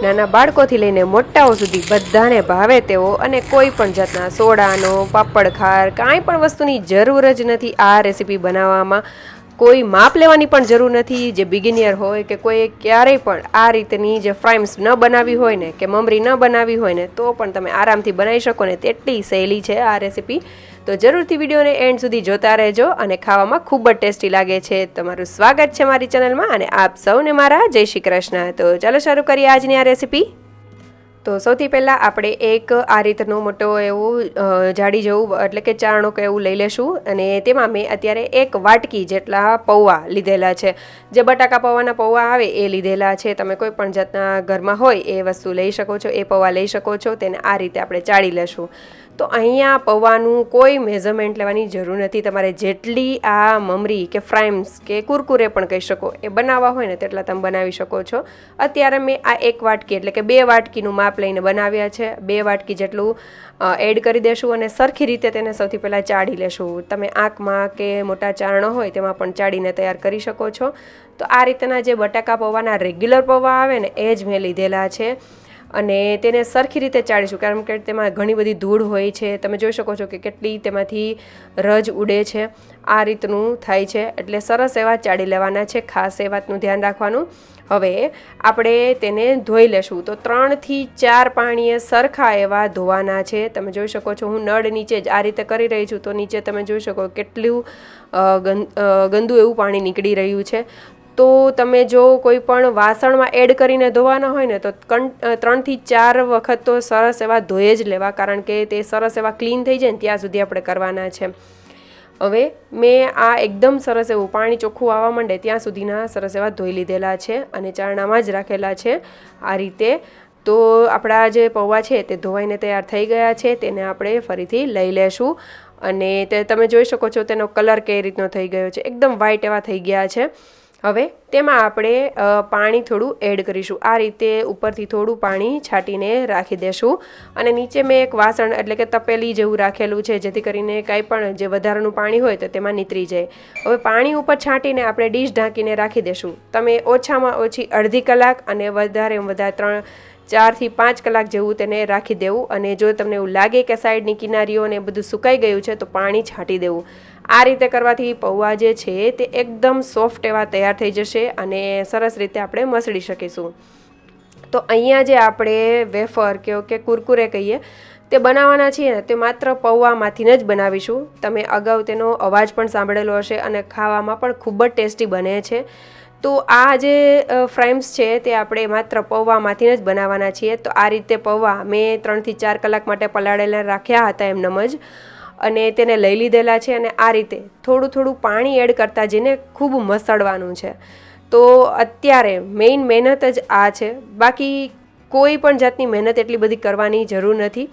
નાના બાળકોથી લઈને મોટાઓ સુધી બધાને ભાવે તેવો અને કોઈ પણ જાતના સોડાનો પાપડ ખાર કાંઈ પણ વસ્તુની જરૂર જ નથી આ રેસીપી બનાવવામાં. કોઈ માપ લેવાની પણ જરૂર નથી. જે બિગિનિયર હોય કે કોઈ ક્યારેય પણ આ રીતની જે ફ્રાઈમ્સ ન બનાવી હોય ને કે મમરી ન બનાવી હોય ને તો પણ તમે આરામથી બનાવી શકો ને તેટલી સહેલી છે આ રેસીપી. તો જરૂરથી વિડીયોને એન્ડ સુધી જોતા રહેજો અને ખાવામાં ખૂબ જ ટેસ્ટી લાગે છે. તમારું સ્વાગત છે મારી ચેનલમાં અને આપ સૌને મારા જય શ્રી કૃષ્ણ. તો ચાલો શરૂ કરીએ આજની આ રેસીપી. તો સૌથી પહેલાં આપણે એક આ રીતનું મોટો એવું જાડી જેવું એટલે કે ચારણો કે એવું લઈ લેશું અને તેમાં મેં અત્યારે એક વાટકી જેટલા પૌવા લીધેલા છે. જે બટાકા પૌવાના પૌવા આવે એ લીધેલા છે. તમે કોઈ પણ જાતના ઘરમાં હોય એ વસ્તુ લઈ શકો છો, એ પૌવા લઈ શકો છો. તેને આ રીતે આપણે ચાળી લેશું. તો અહીંયા પૌવાનું કોઈ મેઝરમેન્ટ લેવાની જરૂર નથી. તમારે જેટલી આ મમરી કે ફ્રાઈમ્સ કે કુરકુરે પણ કહી શકો એ બનાવવા હોય ને તેટલા તમે બનાવી શકો છો. અત્યારે મેં આ એક વાટકી એટલે કે 2 વાટકીનું માપ લઈને બનાવ્યા છે. 2 વાટકી જેટલું એડ કરી દેશું અને સરખી રીતે તેને સૌથી પહેલાં ચાળી લેશું. તમે આંખમાં કે મોટા ચારણો હોય તેમાં પણ ચાળીને તૈયાર કરી શકો છો. તો આ રીતના જે બટાકા પૌવાના રેગ્યુલર પૌવા આવે ને એ જ મેં લીધેલા છે અને તેને સરખી રીતે ચાળીશું કારણ કે તેમાં ઘણી બધી ધૂળ હોય છે. તમે જોઈ શકો છો કે કેટલી તેમાંથી રજ ઉડે છે. આ રીતનું થાય છે એટલે સરસ એવા ચાળી લેવાના છે. ખાસ એ વાતનું ધ્યાન રાખવાનું. હવે આપણે તેને ધોઈ લેશું. તો 3 થી 4 પાણીએ સરખા એવા ધોવાના છે. તમે જોઈ શકો છો હું નળ નીચે જ આ રીતે કરી રહી છું. તો નીચે તમે જોઈ શકો કેટલું ગંદુ એવું પાણી નીકળી રહ્યું છે. તો તમે જો કોઈ પણ વાસણમાં એડ કરીને ધોવાના હોય ને તો 3 થી 4 વખત તો સરસ એવા ધોઈ જ લેવા કારણ કે તે સરસ એવા ક્લીન થઈ જાય ને ત્યાં સુધી આપણે કરવાના છે. હવે મેં આ એકદમ સરસ એવું પાણી ચોખ્ખું આવવા માંડે ત્યાં સુધીના સરસ એવા ધોઈ લીધેલા છે અને ચારણામાં જ રાખેલા છે આ રીતે. તો આપણા જે પૌવા છે તે ધોવાઈને તૈયાર થઈ ગયા છે. તેને આપણે ફરીથી લઈ લેશું અને તે તમે જોઈ શકો છો તેનો કલર કઈ રીતનો થઈ ગયો છે. એકદમ વ્હાઈટ એવા થઈ ગયા છે. હવે તેમાં આપણે પાણી થોડું એડ કરીશું. આ રીતે ઉપરથી થોડું પાણી છાંટીને રાખી દેશું અને નીચે મેં એક વાસણ એટલે કે તપેલી જેવું રાખેલું છે જેથી કરીને કાંઈ પણ જે વધારાનું પાણી હોય તો તેમાં નીતરી જાય. હવે પાણી ઉપર છાંટીને આપણે ડીશ ઢાંકીને રાખી દેશું. તમે ઓછામાં ઓછી અડધી કલાક અને વધારેમાં વધારે 4 થી 5 કલાક જેવું તેને રાખી દેવું અને જો તમને એવું લાગે કે સાઈડની કિનારીઓ ને બધું સુકાઈ ગયું છે તો પાણી છાંટી દેવું. આ રીતે કરવાથી પૌવા જે છે તે એકદમ સોફ્ટ એવા તૈયાર થઈ જશે અને સરસ રીતે આપણે મસળી શકીશું. તો અહીંયા જે આપણે વેફર કે કુરકુરે કહીએ તે બનાવવાના છીએ ને તે માત્ર પૌવામાંથી જ બનાવીશું. તમે અગાઉ તેનો અવાજ પણ સાંભળેલો હશે અને ખાવામાં પણ ખૂબ જ ટેસ્ટી બને છે. તો આ જે ફ્રાઈમ્સ છે તે આપણે માત્ર પૌવામાંથી જ બનાવવાના છીએ. તો આ રીતે પૌવા મેં 3 થી 4 કલાક માટે પલાળેલા રાખ્યા હતા એમનેમ જ અને તેને લઈ લીધેલા છે અને આ રીતે થોડું થોડું પાણી એડ કરતાં જઈને ખૂબ મસળવાનું છે. તો અત્યારે મેઇન મહેનત જ આ છે. બાકી કોઈ પણ જાતની મહેનત એટલી બધી કરવાની જરૂર નથી.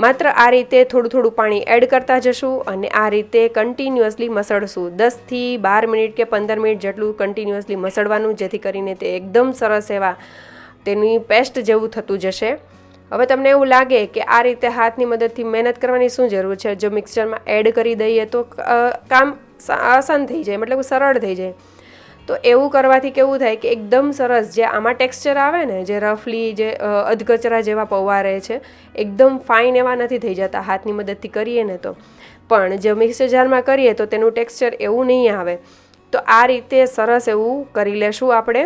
માત્ર આ રીતે થોડું થોડું પાણી એડ કરતા જશું અને આ રીતે કન્ટિન્યુઅસલી મસળશું. 10 થી 12 મિનિટ કે 15 મિનિટ જેટલું કન્ટિન્યુઅસલી મસળવાનું જેથી કરીને તે એકદમ સરસ એવા તેની પેસ્ટ જેવું થતું જશે. હવે તમને એવું લાગે કે આ રીતે હાથની મદદથી મહેનત કરવાની શું જરૂર છે. જો મિક્સચરમાં એડ કરી દઈએ તો કામ આસાન થઈ જાય મતલબ સરળ થઈ જાય. તો એવું કરવાથી કેવું થાય કે એકદમ સરસ જે આમાં ટેક્સચર આવે ને જે રફલી જે અધકચરા જેવા પૌવા રહે છે એકદમ ફાઇન એવા નથી થઈ જતા હાથની મદદથી કરીએ ને તો. પણ જો મિક્સર જારમાં કરીએ તો તેનું ટેક્સચર એવું નહીં આવે. તો આ રીતે સરસ એવું કરી લેશું આપણે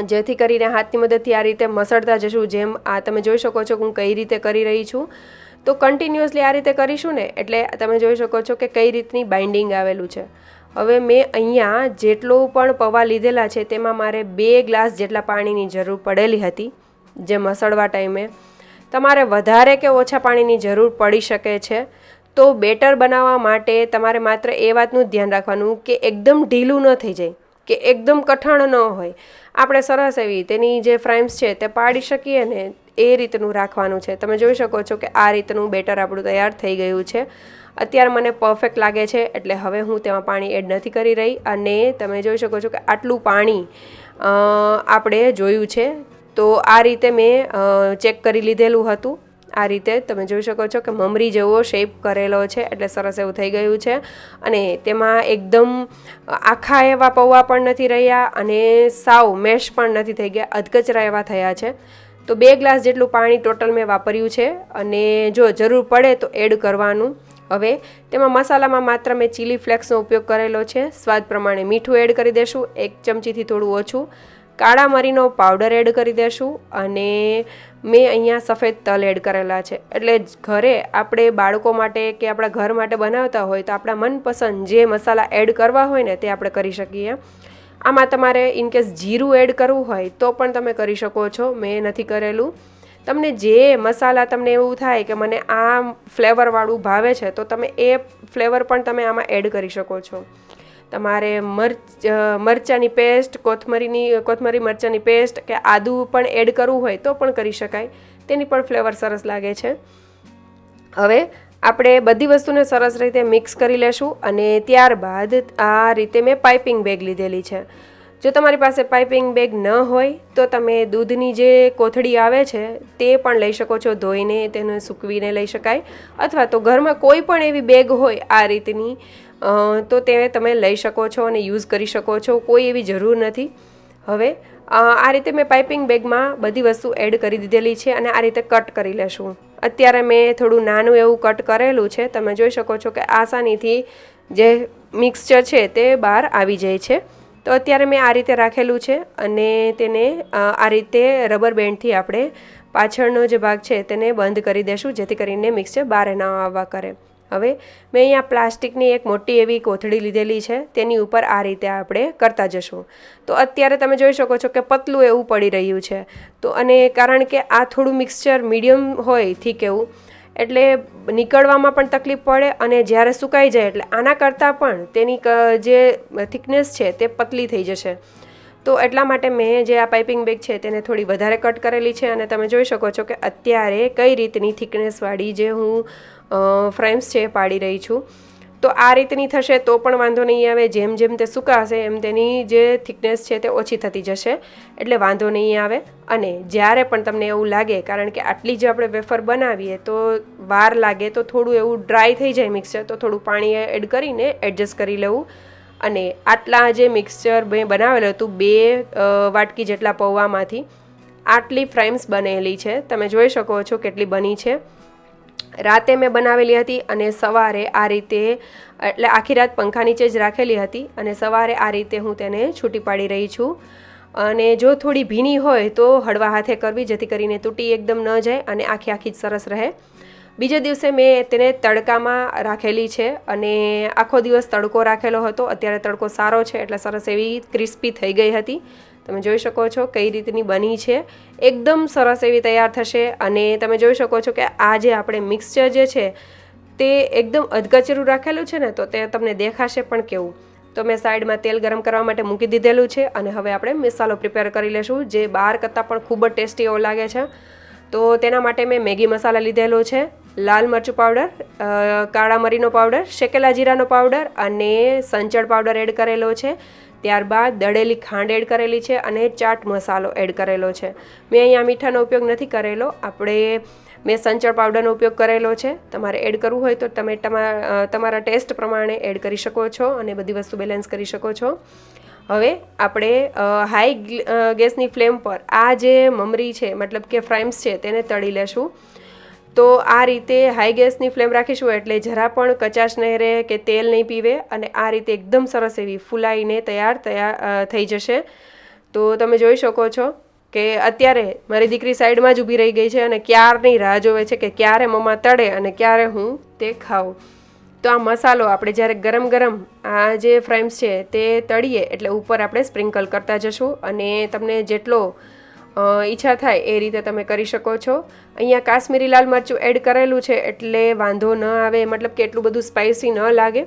જેથી કરીને હાથની મદદથી આ રીતે મસળતા જશું. જેમ આ તમે જોઈ શકો છો હું કઈ રીતે કરી રહી છું. તો કન્ટિન્યુઅસલી આ રીતે કરીશું ને એટલે તમે જોઈ શકો છો કે કઈ રીતની બાઇન્ડિંગ આવેલું છે. હવે મેં અહીંયા જેટલો પણ પૌવા લીધેલા છે તેમાં મારે 2 ગ્લાસ જેટલા પાણીની જરૂર પડેલી હતી જે મસળવા ટાઈમે. તમારે વધારે કે ઓછા પાણીની જરૂર પડી શકે છે. તો બેટર બનાવવા માટે તમારે માત્ર એ વાતનું જ ધ્યાન રાખવાનું કે એકદમ ઢીલું ન થઈ જાય કે એકદમ કઠણ ન હોય. આપણે સરસ એવી તેની જે ફ્રાઈમ્સ છે તે પાડી શકીએ ને એ રીતનું રાખવાનું છે. તમે જોઈ શકો છો કે આ રીતનું બેટર આપણું તૈયાર થઈ ગયું છે. અત્યારે મને પરફેક્ટ લાગે છે એટલે હવે હું તેમાં પાણી એડ નથી કરી રહી અને તમે જોઈ શકો છો કે આટલું પાણી આપણે જોયું છે. તો આ રીતે મેં ચેક કરી લીધેલું હતું. આ રીતે તમે જોઈ શકો છો કે મમરી જેવો શેપ કરેલો છે, એટલે સરસ એવું થઈ ગયું છે. અને તેમાં એકદમ આખા એવા પૌવા પણ નથી રહ્યા અને સાવ મેશ પણ નથી થઈ ગયા, અધકચરા એવા થયા છે. તો 2 ગ્લાસ જેટલું પાણી ટોટલ મેં વાપર્યું છે અને જો જરૂર પડે તો એડ કરવાનું. હવે તેમાં મસાલામાં માત્ર મેં ચીલી ફ્લેક્સનો ઉપયોગ કરેલો છે. સ્વાદ પ્રમાણે મીઠું એડ કરી દેશું, 1 ચમચીથી થોડું ઓછું. કાળા મરીનો પાવડર એડ કરી દેશું અને મેં અહીંયા સફેદ તલ એડ કરેલા છે. એટલે ઘરે આપણે બાળકો માટે કે આપણા ઘર માટે બનાવતા હોય તો આપણા મનપસંદ જે મસાલા એડ કરવા હોય ને તે આપણે કરી શકીએ. આમાં તમારે ઇનકેસ જીરું એડ કરવું હોય તો પણ તમે કરી શકો છો, મેં નથી કરેલું. તમને જે મસાલા તમને એવું થાય કે મને આ ફ્લેવરવાળું ભાવે છે તો તમે એ ફ્લેવર પણ તમે આમાં એડ કરી શકો છો. તમારે મરચાંની પેસ્ટ, કોથમરી મરચાંની પેસ્ટ કે આદું પણ એડ કરવું હોય તો પણ કરી શકાય, તેની પણ ફ્લેવર સરસ લાગે છે. હવે આપણે બધી વસ્તુને સરસ રીતે મિક્સ કરી લેશું અને ત્યારબાદ આ રીતે મેં પાઇપિંગ બેગ લીધેલી છે. જો તમારી પાસે પાઇપિંગ બેગ ન હોય તો તમે દૂધની જે કોથળી આવે છે તે પણ લઈ શકો છો, ધોઈને તેને સૂકવીને લઈ શકાય. અથવા તો ઘરમાં કોઈ પણ એવી બેગ હોય આ રીતની તો તે તમે લઈ શકો છો અને યુઝ કરી શકો છો, કોઈ એવી જરૂર નથી. હવે આ રીતે મેં પાઇપિંગ બેગમાં બધી વસ્તુ એડ કરી દીધેલી છે અને આ રીતે કટ કરી લેશું. અત્યારે મેં થોડું નાનું એવું કટ કરેલું છે, તમે જોઈ શકો છો કે આસાનીથી જે મિક્સચર છે તે બહાર આવી જાય છે. તો અત્યારે મેં આ રીતે રાખેલું છે અને તેને આ રીતે રબર બેન્ડથી આપણે પાછળનો જે ભાગ છે તેને બંધ કરી દેશું, જેથી કરીને મિક્સચર બહાર ન આવવા કરે. હવે મેં અહીંયા પ્લાસ્ટિકની એક મોટી એવી કોથળી લીધેલી છે, તેની ઉપર આ રીતે આપણે કરતા જશું. તો અત્યારે તમે જોઈ શકો છો કે પતલું એવું પડી રહ્યું છે. તો અને કારણ કે આ થોડું મિક્સચર મીડિયમ હોય થીક એવું, એટલે નીકળવામાં પણ તકલીફ પડે અને જ્યારે સુકાઈ જાય એટલે આના કરતાં પણ તેની જે થિકનેસ છે તે પતલી થઈ જશે. તો એટલા માટે મેં જે આ પાઇપિંગ બેગ છે તેને થોડી વધારે કટ કરેલી છે અને તમે જોઈ શકો છો કે અત્યારે કઈ રીતની થિકનેસવાળી જે હું ફ્રેમ્સ છે પાડી રહી છું. તો આ રીતની થશે તો પણ વાંધો નહીં આવે, જેમ જેમ તે સુકાશે એમ તેની જે થિકનેસ છે તે ઓછી થતી જશે, એટલે વાંધો નહીં આવે. અને જ્યારે પણ તમને એવું લાગે, કારણ કે આટલી જ આપણે વેફર બનાવીએ તો વાર લાગે, તો થોડું એવું ડ્રાય થઈ જાય મિક્સચર, તો થોડું પાણી એડ કરીને એડજસ્ટ કરી લેવું. અને આટલા જે મિક્સચર મેં બનાવેલું હતું 2 વાટકી જેટલા પૌવામાંથી આટલી ફ્રેમ્સ બનેલી છે. તમે જોઈ શકો છો કેટલી બની છે. રાતે મેં બનાવેલી હતી અને સવારે આ રીતે, એટલે આખી રાત પંખા નીચે જ રાખેલી હતી અને સવારે આ રીતે હું તેને છૂટી પાડી રહી છું. અને જો થોડી ભીની હોય તો હળવા હાથે કરવી, જેથી કરીને તૂટી એકદમ ન જાય અને આખી જ સરસ રહે. બીજે દિવસે મેં તેને તડકામાં રાખેલી છે અને આખો દિવસ તડકો રાખેલો હતો. અત્યારે તડકો સારો છે એટલે સરસ એવી ક્રિસ્પી થઈ ગઈ હતી. તમે જોઈ શકો છો કઈ રીતની બની છે, એકદમ સરસ એવી તૈયાર થશે. અને તમે જોઈ શકો છો કે આ જે આપણે મિક્સચર જે છે તે એકદમ અધકચરું રાખેલું છે ને, તો તે તમને દેખાશે પણ કેવું. તો મેં સાઈડમાં તેલ ગરમ કરવા માટે મૂકી દીધેલું છે અને હવે આપણે મસાલો પ્રિપેર કરી લેશું, જે બહાર કરતાં પણ ખૂબ જ ટેસ્ટી એવો લાગે છે. તો તેના માટે મેં મેગી મસાલા લીધેલો છે, લાલ મરચું પાવડર, કાળા મરીનો પાવડર, શેકેલા જીરાનો પાવડર અને સંચળ પાવડર એડ કરેલો છે. ત્યારબાદ દળેલી ખાંડ એડ કરેલી છે અને ચાટ મસાલો એડ કરેલો છે. મેં અહીંયા મીઠાનો ઉપયોગ નથી કરેલો, મેં સંચળ પાવડરનો ઉપયોગ કરેલો છે. તમારે એડ કરવું હોય તો તમે તમારા ટેસ્ટ પ્રમાણે એડ કરી શકો છો અને બધી વસ્તુ બેલેન્સ કરી શકો છો. હવે આપણે હાઈ ગેસની ફ્લેમ પર આ જે મમરી છે, મતલબ કે ફ્રેમ્સ છે, તેને તળી લેશું. તો આ રીતે હાઈ ગેસની ફ્લેમ રાખીશું એટલે જરા પણ કચાશ નહીં રહે કે તેલ નહીં પીવે અને આ રીતે એકદમ સરસ એવી ફૂલાઈને તૈયાર થઈ જશે. તો તમે જોઈ શકો છો કે અત્યારે મારી દીકરી સાઈડમાં જ ઊભી રહી ગઈ છે અને ક્યારની રાહ જોવે છે કે ક્યારે મમ્મા તળે અને ક્યારે હું તે ખાઉં. તો આ મસાલો આપણે જ્યારે ગરમ ગરમ આ જે ફ્રેમ્સ છે તે તળીએ એટલે ઉપર આપણે સ્પ્રિંકલ કરતા જશું અને તમને જેટલો ઈચ્છા થાય એ રીતે તમે કરી શકો છો. અહીંયા કાશ્મીરી લાલ મરચું એડ કરેલું છે એટલે વાંધો ન આવે, મતલબ કે એટલું બધું સ્પાઇસી ન લાગે.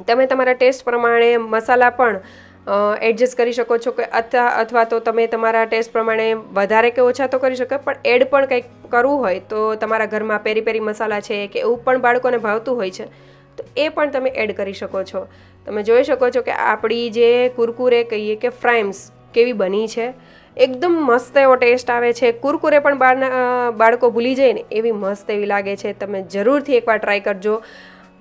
તમે તમારા ટેસ્ટ પ્રમાણે મસાલા પણ એડજસ્ટ કરી શકો છો કે અથવા તો તમે તમારા ટેસ્ટ પ્રમાણે વધારે કે ઓછા તો કરી શકો, પણ એડ પણ કંઈક કરવું હોય તો તમારા ઘરમાં પેરી પેરી મસાલા છે કે એવું પણ બાળકોને ભાવતું હોય છે તો એ પણ તમે એડ કરી શકો છો. તમે જોઈ શકો છો કે આપણી જે કુરકુરે કહીએ કે ફ્રેમ્સ કેવી બની છે, એકદમ મસ્ત એવો ટેસ્ટ આવે છે. કુરકુરે પણ બાળકો ભૂલી જાય ને એવી મસ્ત એવી લાગે છે. તમે જરૂરથી એકવાર ટ્રાય કરજો.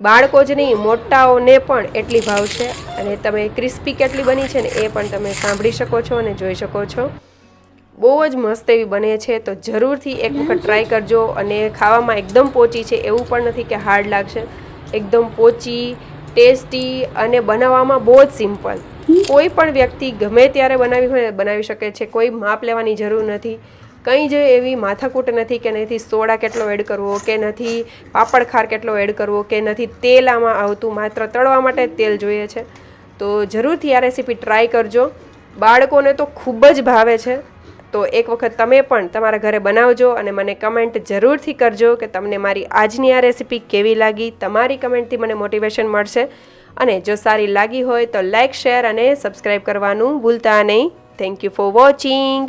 બાળકો જ નહીં, મોટાઓને પણ એટલી ભાવશે. અને તમે ક્રિસ્પી કેટલી બની છે ને એ પણ તમે સાંભળી શકો છો અને જોઈ શકો છો. બહુ જ મસ્ત એવી બને છે. તો જરૂરથી એક વખત ટ્રાય કરજો. અને ખાવામાં એકદમ પોચી છે, એવું પણ નથી કે હાર્ડ લાગશે. એકદમ પોચી, ટેસ્ટી અને બનાવવામાં બહુ જ સિમ્પલ. કોઈ પણ વ્યક્તિ ગમે ત્યારે બનાવી હોય બનાવી શકે છે. કોઈ માપ લેવાની જરૂર નથી. કંઈ જ એવી માથાકૂટ નથી કે નથી સોડા કેટલો એડ કરવો, કે નથી પાપડ ખાર કેટલો એડ કરવો, કે નથી તેલ આમાં આવતું. માત્ર તળવા માટે જ તેલ જોઈએ છે. તો જરૂરથી આ રેસીપી ટ્રાય કરજો. બાળકોને તો ખૂબ જ ભાવે છે. તો એક વખત તમે પણ તમારા ઘરે બનાવજો અને મને કમેન્ટ જરૂરથી કરજો કે તમને મારી આજની આ રેસીપી કેવી લાગી. તમારી કમેન્ટથી મને મોટિવેશન મળશે. અને જો સારી લાગી હોય તો લાઇક, શેર અને સબસ્ક્રાઈબ કરવાનું ભૂલતા નહીં. Thank you for watching.